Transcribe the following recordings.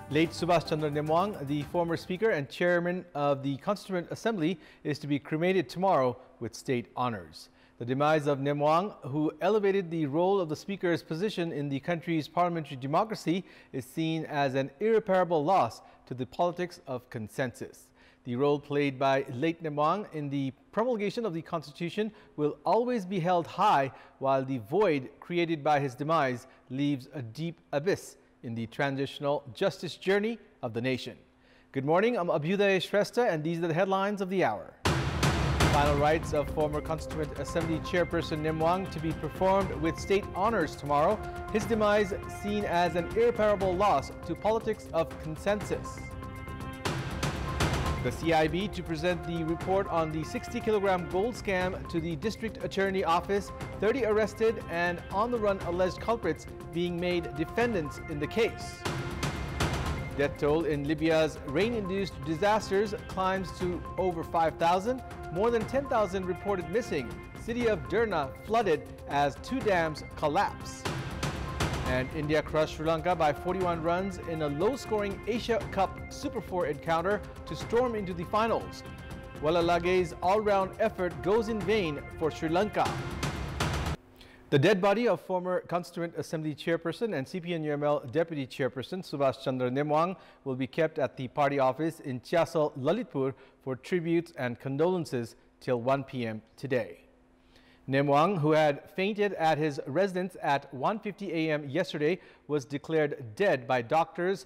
Late Subhash Chandra Nemwang, the former Speaker and Chairman of the Constituent Assembly, is to be cremated tomorrow with state honors. The demise of Nemwang, who elevated the role of the Speaker's position in the country's parliamentary democracy, is seen as an irreparable loss to the politics of consensus. The role played by late Nemwang in the promulgation of the Constitution will always be held high, while the void created by his demise leaves a deep abyss in the transitional justice journey of the nation. Good morning, I'm Abheudaya Shrestha, and these are the headlines of the hour. Final rites of former Constituent Assembly Chairperson Nemwang to be performed with state honors tomorrow. His demise seen as an irreparable loss to politics of consensus. The CIB to present the report on the 60-kilogram gold scam to the District Attorney Office, 30 arrested and on-the-run alleged culprits being made defendants in the case. Death toll in Libya's rain-induced disasters climbs to over 5,000. More than 10,000 reported missing. City of Derna flooded as 2 dams collapse. And India crushed Sri Lanka by 41 runs in a low-scoring Asia Cup Super 4 encounter to storm into the finals. Walalage's all-round effort goes in vain for Sri Lanka. The dead body of former Constituent Assembly Chairperson and CPN-UML Deputy Chairperson Subhash Chandra Nemwang will be kept at the party office in Chiasal, Lalitpur for tributes and condolences till 1 p.m. today. Nemwang, who had fainted at his residence at 1:50 a.m. yesterday, was declared dead by doctors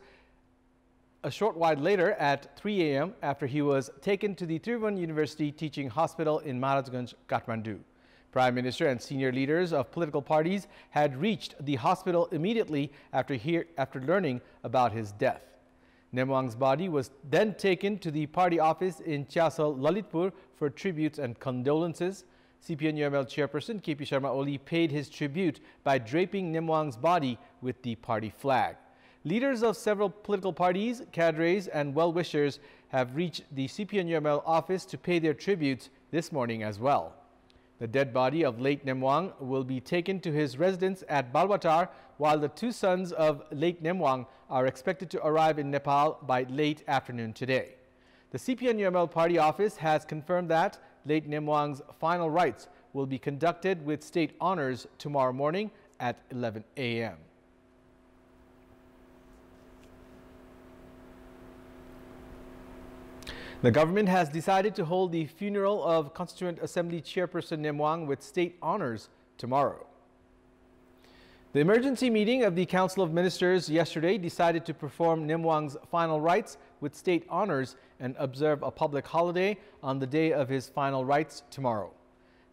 a short while later at 3 a.m. after he was taken to the Tribhuvan University Teaching Hospital in Maharajganj, Kathmandu. Prime Minister and senior leaders of political parties had reached the hospital immediately after learning about his death. Nemwang's body was then taken to the party office in Chiasal, Lalitpur for tributes and condolences. CPN-UML Chairperson KP Sharma Oli paid his tribute by draping Nemwang's body with the party flag. Leaders of several political parties, cadres and well-wishers have reached the CPN-UML office to pay their tributes this morning as well. The dead body of late Nemwang will be taken to his residence at Balwatar, while the 2 sons of late Nemwang are expected to arrive in Nepal by late afternoon today. The CPN-UML party office has confirmed that late Nemwang's final rites will be conducted with state honors tomorrow morning at 11 a.m. The government has decided to hold the funeral of Constituent Assembly Chairperson Nemwang with state honors tomorrow. The emergency meeting of the Council of Ministers yesterday decided to perform Nemwang's final rites with state honors and observe a public holiday on the day of his final rites tomorrow.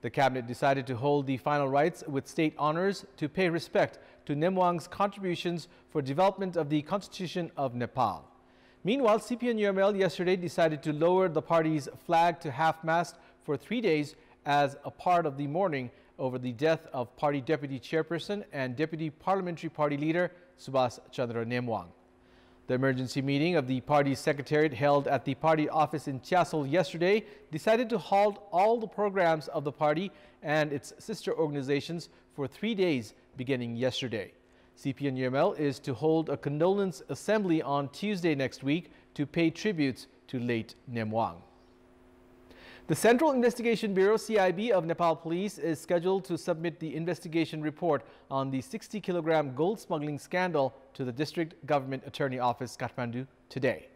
The cabinet decided to hold the final rites with state honors to pay respect to Nemwang's contributions for development of the Constitution of Nepal. Meanwhile, CPN-UML yesterday decided to lower the party's flag to half-mast for 3 days as a part of the mourning over the death of party deputy chairperson and deputy parliamentary party leader Subhash Chandra Nemwang. The emergency meeting of the party's secretariat held at the party office in Chiasal yesterday decided to halt all the programs of the party and its sister organizations for 3 days beginning yesterday. CPN-UML is to hold a condolence assembly on Tuesday next week to pay tributes to late Nemwang. The Central Investigation Bureau CIB of Nepal Police is scheduled to submit the investigation report on the 60-kilogram gold smuggling scandal to the District Government Attorney Office, Kathmandu, today.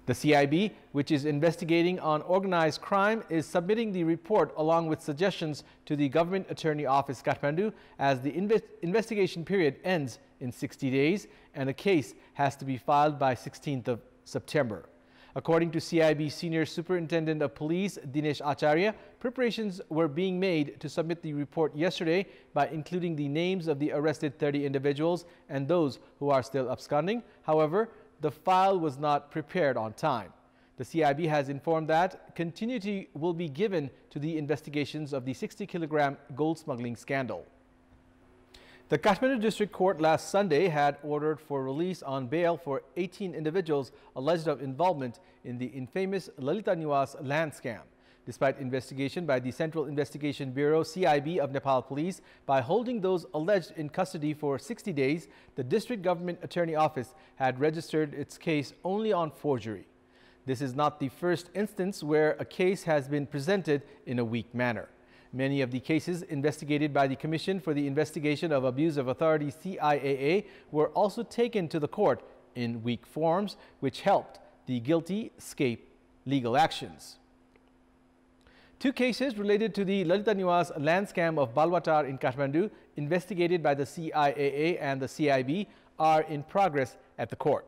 The CIB, which is investigating on organized crime, is submitting the report along with suggestions to the Government Attorney Office, Kathmandu, as the investigation period ends in 60 days and a case has to be filed by 16th of September. According to CIB Senior Superintendent of Police Dinesh Acharya, preparations were being made to submit the report yesterday by including the names of the arrested 30 individuals and those who are still absconding. However, the file was not prepared on time. The CIB has informed that continuity will be given to the investigations of the 60-kilogram gold smuggling scandal. The Kathmandu District Court last Sunday had ordered for release on bail for 18 individuals alleged of involvement in the infamous Lalita Niwas land scam. despite investigation by the Central Investigation Bureau (CIB) of Nepal Police. By holding those alleged in custody for 60 days, the District Government Attorney Office had registered its case only on forgery. This is not the first instance where a case has been presented in a weak manner. Many of the cases investigated by the Commission for the Investigation of Abuse of Authority (CIAA) were also taken to the court in weak forms, which helped the guilty escape legal actions. Two cases related to the Lalita Niwas land scam of Balwatar in Kathmandu, investigated by the CIAA and the CIB, are in progress at the court.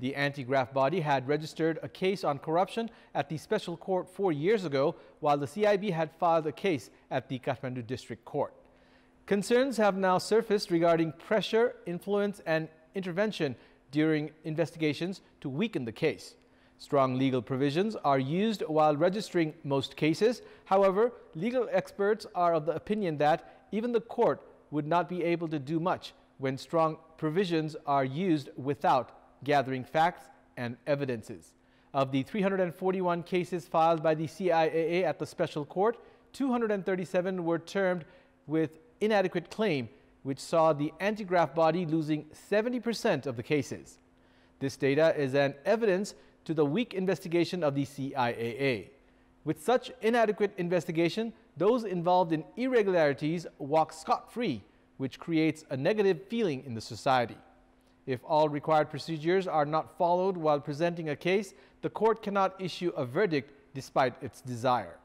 The anti-graft body had registered a case on corruption at the special court 4 years ago, while the CIB had filed a case at the Kathmandu District Court. Concerns have now surfaced regarding pressure, influence, and intervention during investigations to weaken the case. Strong legal provisions are used while registering most cases. However, legal experts are of the opinion that even the court would not be able to do much when strong provisions are used without gathering facts and evidences. Of the 341 cases filed by the CIAA at the special court, 237 were termed with inadequate claim, which saw the anti-graft body losing 70% of the cases. This data is an evidence to the weak investigation of the CIAA. With such inadequate investigation, those involved in irregularities walk scot-free, which creates a negative feeling in the society. If all required procedures are not followed while presenting a case, the court cannot issue a verdict despite its desire.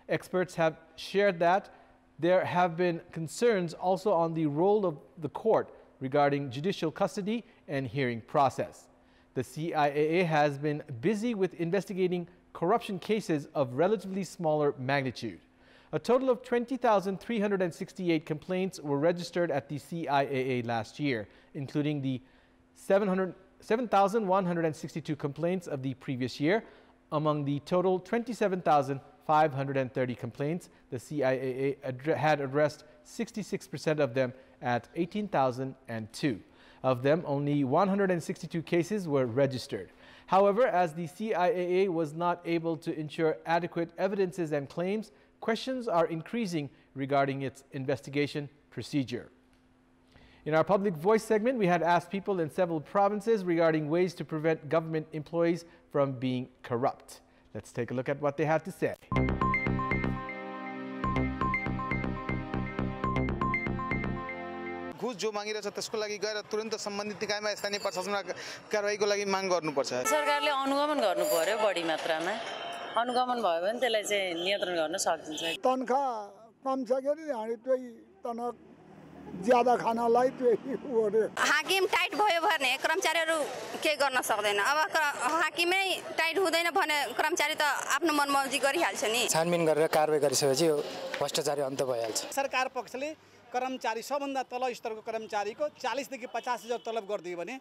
Experts have shared that there have been concerns also on the role of the court regarding judicial custody and hearing process. The CIAA has been busy with investigating corruption cases of relatively smaller magnitude. A total of 20,368 complaints were registered at the CIAA last year, including the 7,162 complaints of the previous year. Among the total 27,530 complaints, the CIAA had addressed 66% of them at 18,002. Of them, only 162 cases were registered. However, as the CIAA was not able to ensure adequate evidences and claims, questions are increasing regarding its investigation procedure. In our Public Voice segment, we had asked people in several provinces regarding ways to prevent government employees from being corrupt. Let's take a look at what they had to say. घुस जो मागिरहेछ त्यसको लागि गएर तुरन्त सम्बन्धित निकायमा स्थानीय प्रशासनमा कारबाहीको लागि माग गर्नुपर्छ। सरकारले अनुगमन गर्नु पर्यो बढी मात्रामा। अनुगमन भयो भने त्यसलाई चाहिँ नियन्त्रण गर्न सकिन्छ। तनखा कम छ के हामी त्यही तनख ज्यादा खानलाई त्यही हो। हाकिम टाइट भयो भने कर्मचारीहरु के गर्न सक्दैन। अब हाकिमै टाइट हुँदैन भने कर्मचारी त आफ्नो मनमर्जी गरिहाल्छ नि। छानबिन गरेर कारबाही गरिसकेपछि यो भ्रष्टाचारी अन्त भइहाल्छ। सरकार पक्षले कर्मचारी सबभन्दा तल स्तरको कर्मचारीको 40 देखि 50,000 तलब गरिदियो भने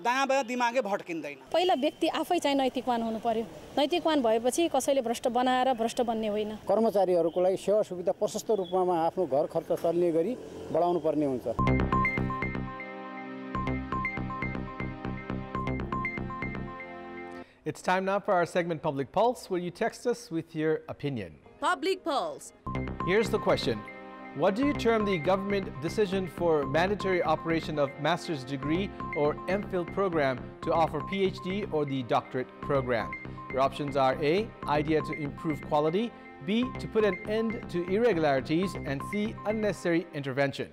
दायाँ बायाँ दिमागै भट्किँदैन। पहिला व्यक्ति आफै चाहिँ नैतिकवान हुनु पर्यो। नैतिकवान भएपछि कसैले भ्रष्ट बनाएर भ्रष्ट बन्ने होइन। कर्मचारीहरूको लागि सेवा सुविधा प्रशस्त रूपमा आफ्नो घर खर्च चल्ने गरी बढाउनु पर्ने हुन्छ। It's time now for our segment Public Pulse, where you text us with your opinion. Public Pulse. Here's the question. What do you term the government decision for mandatory operation of master's degree or MPhil program to offer PhD or the doctorate program? Your options are A, idea to improve quality, B, to put an end to irregularities, and C, unnecessary intervention.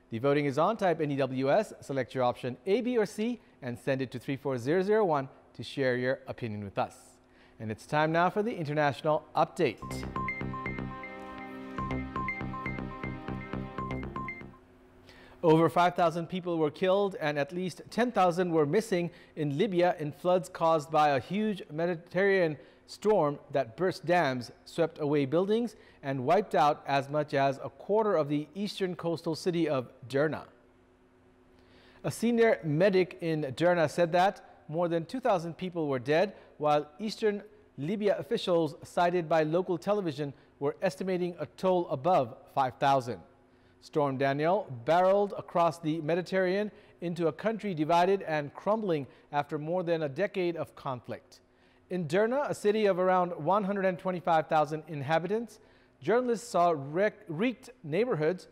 The voting is on. Type NEWS, select your option A, B, or C, and send it to 34001 to share your opinion with us. And it's time now for the international update. Over 5,000 people were killed and at least 10,000 were missing in Libya in floods caused by a huge Mediterranean storm that burst dams, swept away buildings, and wiped out as much as a quarter of the eastern coastal city of Derna. A senior medic in Derna said that more than 2,000 people were dead, while eastern Libya officials cited by local television were estimating a toll above 5,000. Storm Daniel barreled across the Mediterranean into a country divided and crumbling after more than a decade of conflict. In Derna, a city of around 125,000 inhabitants, journalists saw wrecked neighborhoods,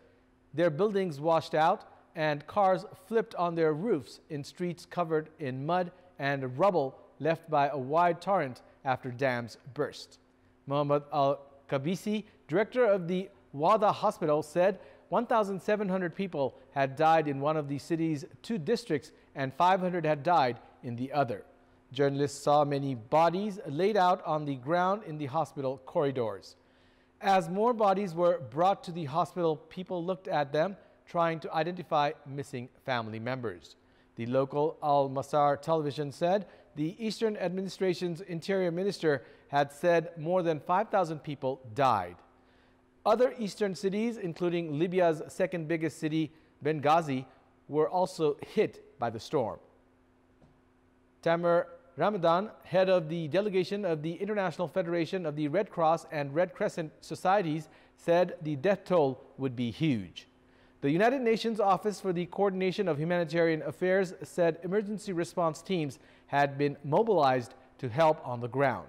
their buildings washed out, and cars flipped on their roofs in streets covered in mud and rubble left by a wide torrent after dams burst. Mohammed Al-Kabisi, director of the Wada Hospital, said 1,700 people had died in one of the city's 2 districts and 500 had died in the other. Journalists saw many bodies laid out on the ground in the hospital corridors. As more bodies were brought to the hospital, people looked at them, trying to identify missing family members. The local Al-Masar television said the Eastern Administration's Interior Minister had said more than 5,000 people died. Other eastern cities, including Libya's second biggest city, Benghazi, were also hit by the storm. Tamer Ramadan, head of the delegation of the International Federation of the Red Cross and Red Crescent Societies, said the death toll would be huge. The United Nations Office for the Coordination of Humanitarian Affairs said emergency response teams had been mobilized to help on the ground.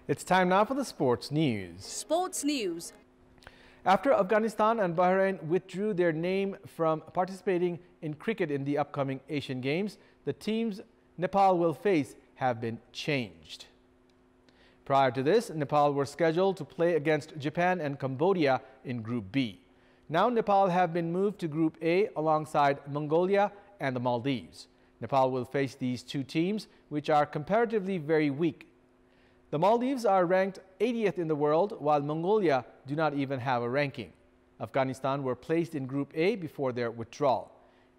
It's time now for the sports news. Sports news. After Afghanistan and Bahrain withdrew their name from participating in cricket in the upcoming Asian Games, the teams Nepal will face have been changed. Prior to this, Nepal were scheduled to play against Japan and Cambodia in Group B. Now Nepal have been moved to Group A alongside Mongolia and the Maldives. Nepal will face these 2 teams, which are comparatively very weak. The Maldives are ranked 80th in the world, while Mongolia do not even have a ranking. Afghanistan were placed in Group A before their withdrawal.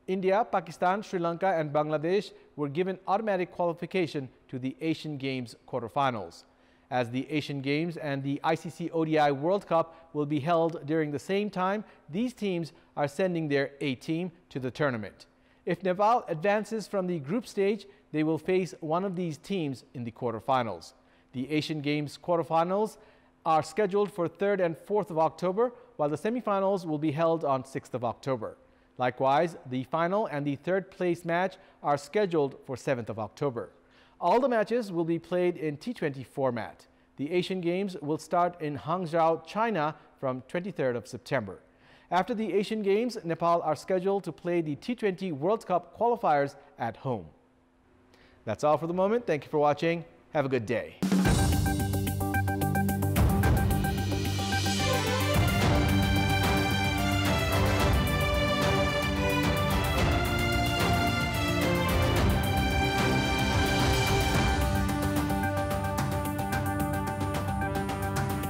India, Pakistan, Sri Lanka and Bangladesh were given automatic qualification to the Asian Games quarterfinals. As the Asian Games and the ICC ODI World Cup will be held during the same time, these teams are sending their A team to the tournament. If Nepal advances from the group stage, they will face one of these teams in the quarterfinals. The Asian Games quarterfinals are scheduled for 3rd and 4th of October, while the semifinals will be held on 6th of October. Likewise, the final and the 3rd place match are scheduled for 7th of October. All the matches will be played in T20 format. The Asian Games will start in Hangzhou, China from 23rd of September. After the Asian Games, Nepal are scheduled to play the T20 World Cup qualifiers at home. That's all for the moment. Thank you for watching. Have a good day.